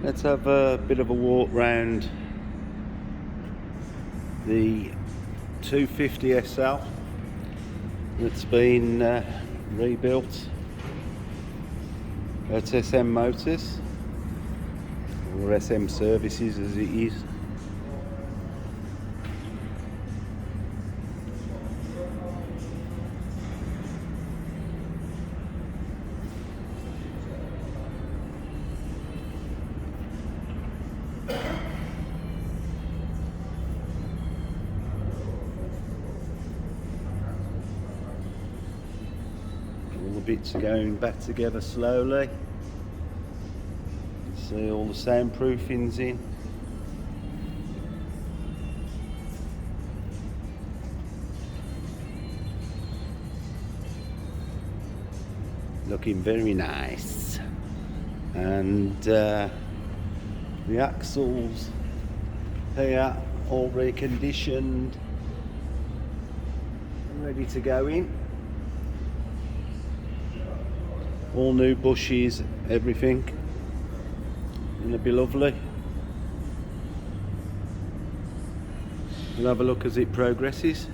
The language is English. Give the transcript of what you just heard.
Let's have a bit of a walk round the 250 SL that's been rebuilt at SM Motors, or SM Services as it is. All the bits are going back together slowly. See all the soundproofing's in. Looking very nice. And the axles here all reconditioned, ready to go in. All new bushes, everything. Gonna be lovely. We'll have a look as it progresses.